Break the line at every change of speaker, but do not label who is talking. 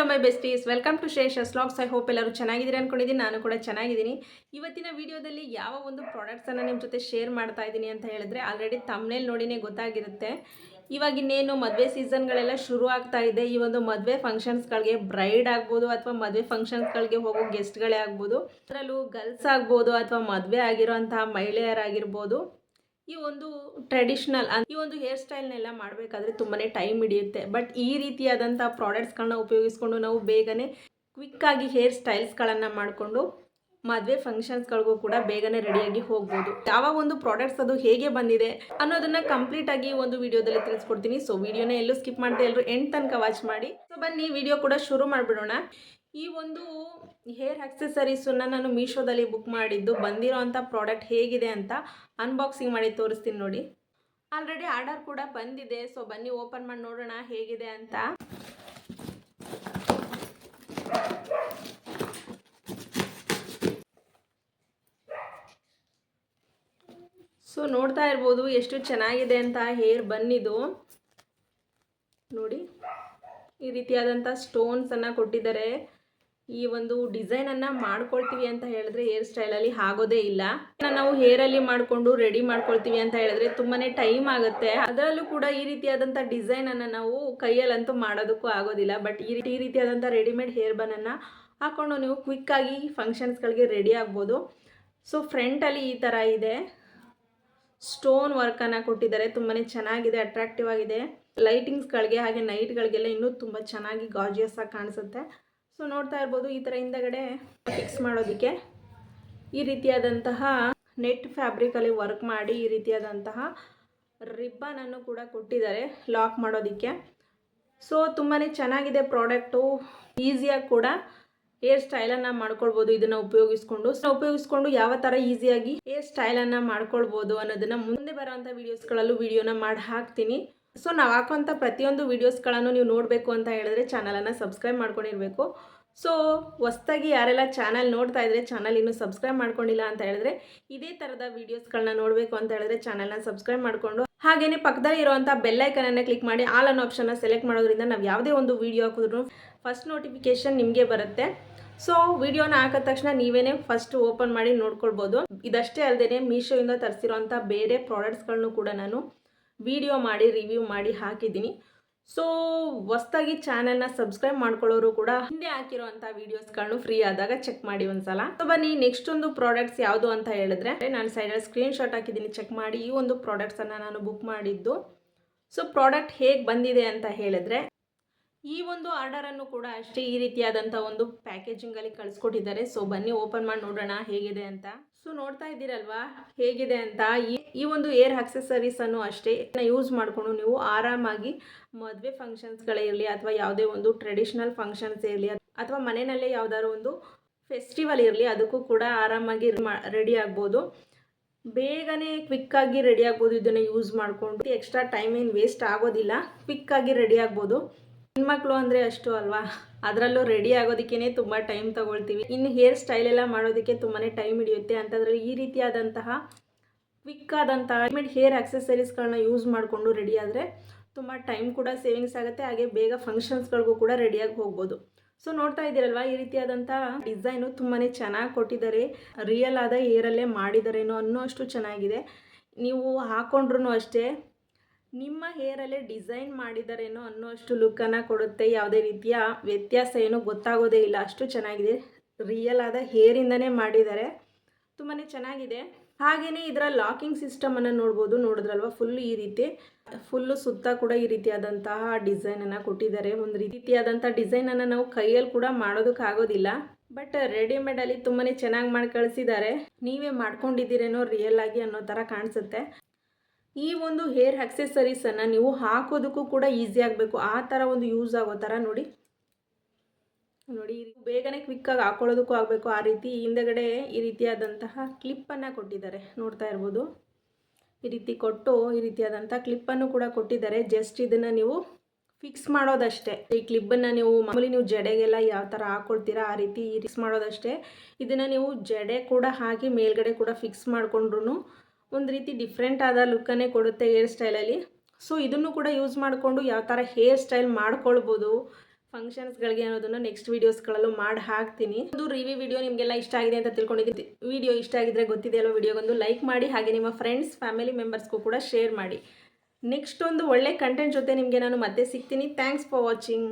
Hello my besties, welcome to ಶ್ರೇಷಸ್ vlogs. I hope ಎಲ್ಲರೂ ಚೆನ್ನಾಗಿದ್ದೀರಿ ಅಂದ್ಕೊಂಡಿದ್ದೀನಿ. ನಾನು ಕೂಡ ಚೆನ್ನಾಗಿದ್ದೀನಿ. ಇವತ್ತಿನ ವಿಡಿಯೋದಲ್ಲಿ ಯಾವ ಒಂದು ಪ್ರಾಡಕ್ಟ್ಸನ್ನು ನಿಮ್ಮ ಜೊತೆ ಶೇರ್ ಮಾಡ್ತಾ ಇದ್ದೀನಿ ಅಂತ ಹೇಳಿದ್ರೆ ಆಲ್ರೆಡಿ ತಮ್ನೇಲ್ ನೋಡಿನೇ ಗೊತ್ತಾಗಿರುತ್ತೆ. ಇವಾಗ ಇನ್ನೇನು ಮದುವೆ ಸೀಸನ್ಗಳೆಲ್ಲ ಶುರು ಆಗ್ತಾ ಇದೆ. ಈ ಒಂದು ಮದುವೆ ಫಂಕ್ಷನ್ಸ್ಗಳಿಗೆ ಬ್ರೈಡ್ ಆಗ್ಬೋದು ಅಥವಾ ಮದುವೆ ಫಂಕ್ಷನ್ಸ್ಗಳಿಗೆ ಹೋಗೋ ಗೆಸ್ಟ್ಗಳೇ ಆಗ್ಬೋದು, ಅದರಲ್ಲೂ ಗರ್ಲ್ಸ್ ಆಗ್ಬೋದು ಅಥವಾ ಮದುವೆ ಆಗಿರೋಂತಹ ಮಹಿಳೆಯರಾಗಿರ್ಬೋದು, ಈ ಒಂದು ಟ್ರೆಡಿಷ್ನಲ್ ಈ ಒಂದು ಹೇರ್ ಸ್ಟೈಲ್ನೆಲ್ಲ ಮಾಡಬೇಕಾದ್ರೆ ತುಂಬಾ ಟೈಮ್ ಹಿಡಿಯುತ್ತೆ. ಬಟ್ ಈ ರೀತಿಯಾದಂಥ ಪ್ರಾಡಕ್ಟ್ಸ್ಗಳನ್ನ ಉಪಯೋಗಿಸ್ಕೊಂಡು ನಾವು ಬೇಗನೆ ಕ್ವಿಕ್ಕಾಗಿ ಹೇರ್ ಸ್ಟೈಲ್ಸ್ಗಳನ್ನು ಮಾಡಿಕೊಂಡು ಮದುವೆ ಫಂಕ್ಷನ್ಸ್ಗಳಿಗೂ ಕೂಡ ಬೇಗನೆ ರೆಡಿಯಾಗಿ ಹೋಗ್ಬೋದು. ಯಾವ ಒಂದು ಪ್ರಾಡಕ್ಟ್ಸ್ ಅದು ಹೇಗೆ ಬಂದಿದೆ ಅನ್ನೋದನ್ನ ಕಂಪ್ಲೀಟಾಗಿ ಒಂದು ವಿಡಿಯೋದಲ್ಲಿ ತಿಳಿಸ್ಕೊಡ್ತೀನಿ. ಸೊ ವಿಡಿಯೋನ ಎಲ್ಲೂ ಸ್ಕಿಪ್ ಮಾಡದೆ ಎಲ್ಲರೂ ಎಂಡ್ ತನಕ ವಾಚ್ ಮಾಡಿ. ಸೊ ಬನ್ನಿ ವಿಡಿಯೋ ಕೂಡ ಶುರು ಮಾಡಿಬಿಡೋಣ. ಈ ಒಂದು ಹೇರ್ ಆಕ್ಸೆಸರೀಸನ್ನು ನಾನು ಮೀಶೋದಲ್ಲಿ ಬುಕ್ ಮಾಡಿದ್ದು. ಬಂದಿರೋ ಅಂಥ ಪ್ರಾಡಕ್ಟ್ ಹೇಗಿದೆ ಅಂತ ಅನ್ಬಾಕ್ಸಿಂಗ್ ಮಾಡಿ ತೋರಿಸ್ತೀನಿ ನೋಡಿ. ಆಲ್ರೆಡಿ ಆರ್ಡರ್ ಕೂಡ ಬಂದಿದೆ. ಸೊ ಬನ್ನಿ ಓಪನ್ ಮಾಡಿ ನೋಡೋಣ ಹೇಗಿದೆ ಅಂತ. ಸೊ ನೋಡ್ತಾ ಇರ್ಬೋದು ಎಷ್ಟು ಚೆನ್ನಾಗಿದೆ ಅಂತ ಹೇರ್ ಬಂದಿದ್ದು ನೋಡಿ. ಈ ರೀತಿಯಾದಂಥ ಸ್ಟೋನ್ಸನ್ನು ಕೊಟ್ಟಿದ್ದಾರೆ. ಈ ಒಂದು ಡಿಸೈನನ್ನು ಮಾಡ್ಕೊಳ್ತೀವಿ ಅಂತ ಹೇಳಿದ್ರೆ ಹೇರ್ ಸ್ಟೈಲಲ್ಲಿ ಆಗೋದೇ ಇಲ್ಲ. ನಾವು ಹೇರಲ್ಲಿ ಮಾಡಿಕೊಂಡು ರೆಡಿ ಮಾಡ್ಕೊಳ್ತೀವಿ ಅಂತ ಹೇಳಿದ್ರೆ ತುಂಬಾ ಟೈಮ್ ಆಗುತ್ತೆ. ಅದರಲ್ಲೂ ಕೂಡ ಈ ರೀತಿಯಾದಂಥ ಡಿಸೈನನ್ನು ನಾವು ಕೈಯಲ್ಲಂತೂ ಮಾಡೋದಕ್ಕೂ ಆಗೋದಿಲ್ಲ. ಬಟ್ ಈ ರೀತಿಯಾದಂಥ ರೆಡಿಮೇಡ್ ಹೇರ್ ಬನ್ನನ್ನು ಹಾಕ್ಕೊಂಡು ನೀವು ಕ್ವಿಕ್ಕಾಗಿ ಫಂಕ್ಷನ್ಸ್ಗಳಿಗೆ ರೆಡಿ ಆಗ್ಬೋದು. ಸೊ ಫ್ರಂಟಲ್ಲಿ ಈ ಥರ ಇದೆ, ಸ್ಟೋನ್ ವರ್ಕನ್ನು ಕೊಟ್ಟಿದ್ದಾರೆ. ತುಂಬಾ ಚೆನ್ನಾಗಿದೆ, ಅಟ್ರಾಕ್ಟಿವ್ ಆಗಿದೆ. ಲೈಟಿಂಗ್ಸ್ಗಳಿಗೆ ಹಾಗೆ ನೈಟ್ಗಳಿಗೆಲ್ಲ ಇನ್ನೂ ತುಂಬ ಚೆನ್ನಾಗಿ ಗಾರ್ಜಿಯಸ್ ಆಗಿ ಕಾಣಿಸುತ್ತೆ. ಸೊ ನೋಡ್ತಾ ಇರ್ಬೋದು ಈ ಥರ ಹಿಂದಗಡೆ ಫಿಕ್ಸ್ ಮಾಡೋದಕ್ಕೆ ಈ ರೀತಿಯಾದಂತಹ ನೆಟ್ ಫ್ಯಾಬ್ರಿಕಲ್ಲಿ ವರ್ಕ್ ಮಾಡಿ ಈ ರೀತಿಯಾದಂತಹ ರಿಬ್ಬನನ್ನು ಕೂಡ ಕೊಟ್ಟಿದ್ದಾರೆ ಲಾಕ್ ಮಾಡೋದಕ್ಕೆ. ಸೊ ತುಂಬಾ ಚೆನ್ನಾಗಿದೆ ಪ್ರಾಡಕ್ಟು. ಈಸಿಯಾಗಿ ಕೂಡ ಹೇರ್ ಸ್ಟೈಲನ್ನು ಮಾಡ್ಕೊಳ್ಬೋದು ಇದನ್ನು ಉಪಯೋಗಿಸ್ಕೊಂಡು ಯಾವ ಥರ ಈಸಿಯಾಗಿ ಹೇರ್ ಸ್ಟೈಲನ್ನು ಮಾಡ್ಕೊಳ್ಬೋದು ಅನ್ನೋದನ್ನು ಮುಂದೆ ಬರೋವಂಥ ವೀಡಿಯೋಸ್ಗಳಲ್ಲೂ ವಿಡಿಯೋನ ಮಾಡಿ ಹಾಕ್ತೀನಿ. ಸೊ ನಾವು ಹಾಕುವಂಥ ಪ್ರತಿಯೊಂದು ವೀಡಿಯೋಸ್ಗಳನ್ನು ನೀವು ನೋಡಬೇಕು ಅಂತ ಹೇಳಿದ್ರೆ ಚಾನಲನ್ನು ಸಬ್ಸ್ಕ್ರೈಬ್ ಮಾಡ್ಕೊಂಡಿರಬೇಕು. ಸೊ ಹೊಸ್ದಾಗಿ ಯಾರೆಲ್ಲ ಚಾನಲ್ ನೋಡ್ತಾ ಇದ್ರೆ ಚಾನಲ್ ಇನ್ನೂ ಸಬ್ಸ್ಕ್ರೈಬ್ ಮಾಡ್ಕೊಂಡಿಲ್ಲ ಅಂತ ಹೇಳಿದ್ರೆ ಇದೇ ಥರದ ವೀಡಿಯೋಸ್ಗಳನ್ನ ನೋಡಬೇಕು ಅಂತ ಹೇಳಿದ್ರೆ ಚಾನಲ್ನ ಸಬ್ಸ್ಕ್ರೈಬ್ ಮಾಡಿಕೊಂಡು ಹಾಗೆಯೇ ಪಕ್ಕದಲ್ಲಿ ಇರುವಂಥ ಬೆಲ್ಲೈಕನನ್ನು ಕ್ಲಿಕ್ ಮಾಡಿ ಆಲ್ ಅನ್ನೋ ಆಪ್ಷನ್ನ ಸೆಲೆಕ್ಟ್ ಮಾಡೋದ್ರಿಂದ ನಾವು ಯಾವುದೇ ಒಂದು ವೀಡಿಯೋ ಹಾಕಿದ್ರು ಫಸ್ಟ್ ನೋಟಿಫಿಕೇಷನ್ ನಿಮಗೆ ಬರುತ್ತೆ. ಸೊ ವಿಡಿಯೋನ ಹಾಕಿದ ತಕ್ಷಣ ನೀವೇನೇ ಫಸ್ಟ್ ಓಪನ್ ಮಾಡಿ ನೋಡ್ಕೊಳ್ಬೋದು. ಇದಷ್ಟೇ ಅಲ್ಲದೆ ಮೀಶೋಯಿಂದ ತರಿಸಿರೋಂಥ ಬೇರೆ ಪ್ರಾಡಕ್ಟ್ಸ್ಗಳನ್ನು ಕೂಡ ನಾನು ವಿಡಿಯೋ ಮಾಡಿ ರಿವ್ಯೂ ಮಾಡಿ ಹಾಕಿದ್ದೀನಿ. ಸೊ ಹೊಸ್ದಾಗಿ ಚಾನಲ್ನ ಸಬ್ಸ್ಕ್ರೈಬ್ ಮಾಡ್ಕೊಳ್ಳೋರು ಕೂಡ ಹಿಂದೆ ಹಾಕಿರೋಂಥ ವೀಡಿಯೋಸ್ಗಳನ್ನು ಫ್ರೀ ಆದಾಗ ಚೆಕ್ ಮಾಡಿ ಒಂದ್ಸಲ. ಸೊ ಬನ್ನಿ ನೆಕ್ಸ್ಟ್ ಒಂದು ಪ್ರಾಡಕ್ಟ್ಸ್ ಯಾವುದು ಅಂತ ಹೇಳಿದ್ರೆ ನಾನು ಸೈಡಲ್ಲಿ ಸ್ಕ್ರೀನ್ ಶಾಟ್ ಹಾಕಿದ್ದೀನಿ, ಚೆಕ್ ಮಾಡಿ. ಈ ಒಂದು ಪ್ರಾಡಕ್ಟ್ಸನ್ನು ನಾನು ಬುಕ್ ಮಾಡಿದ್ದು. ಸೊ ಪ್ರಾಡಕ್ಟ್ ಹೇಗೆ ಬಂದಿದೆ ಅಂತ ಹೇಳಿದ್ರೆ ಈ ಒಂದು ಆರ್ಡರನ್ನು ಕೂಡ ಅಷ್ಟೇ ಈ ರೀತಿಯಾದಂಥ ಒಂದು ಪ್ಯಾಕೇಜಿಂಗಲ್ಲಿ ಕಳಿಸ್ಕೊಟ್ಟಿದ್ದಾರೆ. ಸೊ ಬನ್ನಿ ಓಪನ್ ಮಾಡಿ ನೋಡೋಣ ಹೇಗಿದೆ ಅಂತ. ಸೊ ನೋಡ್ತಾ ಇದ್ದೀರಲ್ವಾ ಹೇಗಿದೆ ಅಂತ. ಈ ಒಂದು ಏರ್ ಆಕ್ಸೆಸರೀಸನ್ನು ಅಷ್ಟೇ ಯೂಸ್ ಮಾಡಿಕೊಂಡು ನೀವು ಆರಾಮಾಗಿ ಮದುವೆ ಫಂಕ್ಷನ್ಸ್ಗಳೇ ಇರಲಿ ಅಥವಾ ಯಾವುದೇ ಒಂದು ಟ್ರೆಡಿಷ್ನಲ್ ಫಂಕ್ಷನ್ಸ್ ಇರಲಿ ಅಥವಾ ಮನೆಯಲ್ಲೇ ಯಾವುದಾದ್ರು ಒಂದು ಫೆಸ್ಟಿವಲ್ ಇರಲಿ ಅದಕ್ಕೂ ಕೂಡ ಆರಾಮಾಗಿ ರೆಡಿ ಆಗ್ಬೋದು. ಬೇಗನೆ ಕ್ವಿಕ್ಕಾಗಿ ರೆಡಿ ಆಗ್ಬೋದು. ಇದನ್ನು ಯೂಸ್ ಮಾಡಿಕೊಂಡು ಎಕ್ಸ್ಟ್ರಾ ಟೈಮ್ ಏನು ವೇಸ್ಟ್ ಆಗೋದಿಲ್ಲ, ಕ್ವಿಕ್ಕಾಗಿ ರೆಡಿ ಆಗ್ಬೋದು. ಹೆಣ್ಮಕ್ಳು ಅಂದರೆ ಅಷ್ಟು ಅಲ್ವಾ, ಅದರಲ್ಲೂ ರೆಡಿ ಆಗೋದಕ್ಕೇ ತುಂಬ ಟೈಮ್ ತಗೊಳ್ತೀವಿ. ಇನ್ನು ಹೇರ್ ಸ್ಟೈಲ್ ಎಲ್ಲ ಮಾಡೋದಕ್ಕೆ ತುಂಬಾ ಟೈಮ್ ಹಿಡಿಯುತ್ತೆ. ಅಂಥದ್ರಲ್ಲಿ ಈ ರೀತಿಯಾದಂತಹ ಕ್ವಿಕ್ ಆದಂತಹ ಹೇರ್ ಆಕ್ಸೆಸರೀಸ್ಗಳನ್ನ ಯೂಸ್ ಮಾಡಿಕೊಂಡು ರೆಡಿ ಆದರೆ ತುಂಬ ಟೈಮ್ ಕೂಡ ಸೇವಿಂಗ್ಸ್ ಆಗುತ್ತೆ. ಹಾಗೆ ಬೇಗ ಫಂಕ್ಷನ್ಸ್ಗಳಿಗೂ ಕೂಡ ರೆಡಿಯಾಗಿ ಹೋಗ್ಬೋದು. ಸೊ ನೋಡ್ತಾ ಇದ್ದೀರಲ್ವಾ ಈ ರೀತಿಯಾದಂಥ ಡಿಸೈನು ತುಂಬಾ ಚೆನ್ನಾಗಿ ಕೊಟ್ಟಿದ್ದಾರೆ. ರಿಯಲ್ ಆದ ಹೇರಲ್ಲೇ ಮಾಡಿದಾರೇನೋ ಅನ್ನೋ ಅಷ್ಟು ಚೆನ್ನಾಗಿದೆ. ನೀವು ಹಾಕ್ಕೊಂಡ್ರೂ ಅಷ್ಟೇ ನಿಮ್ಮ ಹೇರಲ್ಲೇ ಡಿಸೈನ್ ಮಾಡಿದಾರೇನೋ ಅನ್ನೋ ಅಷ್ಟು ಲುಕ್ಕನ್ನು ಕೊಡುತ್ತೆ. ಯಾವುದೇ ರೀತಿಯ ವ್ಯತ್ಯಾಸ ಏನೋ ಗೊತ್ತಾಗೋದೇ ಇಲ್ಲ, ಅಷ್ಟು ಚೆನ್ನಾಗಿದೆ. ರಿಯಲ್ ಆದ ಹೇರಿಂದನೇ ಮಾಡಿದ್ದಾರೆ, ತುಂಬಾ ಚೆನ್ನಾಗಿದೆ. ಹಾಗೆಯೇ ಇದರ ಲಾಕಿಂಗ್ ಸಿಸ್ಟಮನ್ನು ನೋಡಿದ್ರಲ್ವ, ಈ ರೀತಿ ಫುಲ್ಲು ಸುತ್ತ ಕೂಡ ಈ ರೀತಿಯಾದಂತಹ ಡಿಸೈನನ್ನು ಕೊಟ್ಟಿದ್ದಾರೆ. ಒಂದು ರೀತಿಯಾದಂಥ ಡಿಸೈನನ್ನು ನಾವು ಕೈಯಲ್ಲಿ ಕೂಡ ಮಾಡೋದಕ್ಕಾಗೋದಿಲ್ಲ. ಬಟ್ ರೆಡಿಮೇಡಲ್ಲಿ ತುಂಬಾ ಚೆನ್ನಾಗಿ ಮಾಡಿ ಕಳಿಸಿದ್ದಾರೆ. ನೀವೇ ಮಾಡ್ಕೊಂಡಿದ್ದೀರೇನೋ ರಿಯಲ್ ಆಗಿ ಅನ್ನೋ ಥರ ಕಾಣಿಸುತ್ತೆ. ಈ ಒಂದು ಹೇರ್ ಆಕ್ಸೆಸರೀಸನ್ನು ನೀವು ಹಾಕೋದಕ್ಕೂ ಕೂಡ ಈಸಿ ಆಗಬೇಕು, ಆ ಥರ ಒಂದು ಯೂಸ್ ಆಗೋ ಥರ ನೋಡಿ ಬೇಗನೆ ಕ್ವಿಕ್ಕಾಗಿ ಹಾಕೊಳ್ಳೋದಕ್ಕೂ ಆಗಬೇಕು. ಆ ರೀತಿ ಹಿಂದಗಡೆ ಈ ರೀತಿಯಾದಂತಹ ಕ್ಲಿಪ್ಪನ್ನು ಕೊಟ್ಟಿದ್ದಾರೆ, ನೋಡ್ತಾ ಇರ್ಬೋದು. ಈ ರೀತಿ ಕೊಟ್ಟು ಈ ರೀತಿಯಾದಂಥ ಕ್ಲಿಪ್ಪನ್ನು ಕೂಡ ಕೊಟ್ಟಿದ್ದಾರೆ. ಜಸ್ಟ್ ಇದನ್ನು ನೀವು ಫಿಕ್ಸ್ ಮಾಡೋದಷ್ಟೇ. ಈ ಕ್ಲಿಪ್ಪನ್ನು ನೀವು ಮಾಮೂಲಿ ನೀವು ಜಡೆಗೆಲ್ಲ ಯಾವ ಥರ ಹಾಕ್ಕೊಳ್ತೀರಾ ಆ ರೀತಿ ಫಿಕ್ಸ್ ಮಾಡೋದಷ್ಟೇ. ಇದನ್ನು ನೀವು ಜಡೆ ಕೂಡ ಹಾಕಿ ಮೇಲ್ಗಡೆ ಕೂಡ ಫಿಕ್ಸ್ ಮಾಡಿಕೊಂಡ್ರು ಒಂದು ರೀತಿ ಡಿಫ್ರೆಂಟ್ ಆದ ಲುಕ್ಕನ್ನೇ ಕೊಡುತ್ತೆ ಹೇರ್ ಸ್ಟೈಲಲ್ಲಿ. ಸೊ ಇದನ್ನು ಕೂಡ ಯೂಸ್ ಮಾಡಿಕೊಂಡು ಯಾವ ಥರ ಹೇರ್ ಸ್ಟೈಲ್ ಮಾಡ್ಕೊಳ್ಬೋದು, ಫಂಕ್ಷನ್ಸ್ಗಳಿಗೆ ಅನ್ನೋದನ್ನು ನೆಕ್ಸ್ಟ್ ವೀಡಿಯೋಸ್ಗಳಲ್ಲೂ ಮಾಡಿ ಹಾಕ್ತೀನಿ. ಒಂದು ರಿವ್ಯೂ ವಿಡಿಯೋ ನಿಮಗೆಲ್ಲ ಇಷ್ಟ ಆಗಿದೆ ಅಂತ ತಿಳ್ಕೊಂಡಿದ್ದೀನಿ. ವಿಡಿಯೋ ಇಷ್ಟ ಆಗಿದ್ರೆ ಗೊತ್ತಿದೆಯಲ್ಲ, ವಿಡಿಯೋಗೊಂದು ಲೈಕ್ ಮಾಡಿ, ಹಾಗೆ ನಿಮ್ಮ ಫ್ರೆಂಡ್ಸ್ ಫ್ಯಾಮಿಲಿ ಮೆಂಬರ್ಸ್ಗೂ ಕೂಡ ಶೇರ್ ಮಾಡಿ. ನೆಕ್ಸ್ಟ್ ಒಂದು ಒಳ್ಳೆ ಕಂಟೆಂಟ್ ಜೊತೆ ನಿಮಗೆ ನಾನು ಮತ್ತೆ ಸಿಗ್ತೀನಿ. Thanks for watching.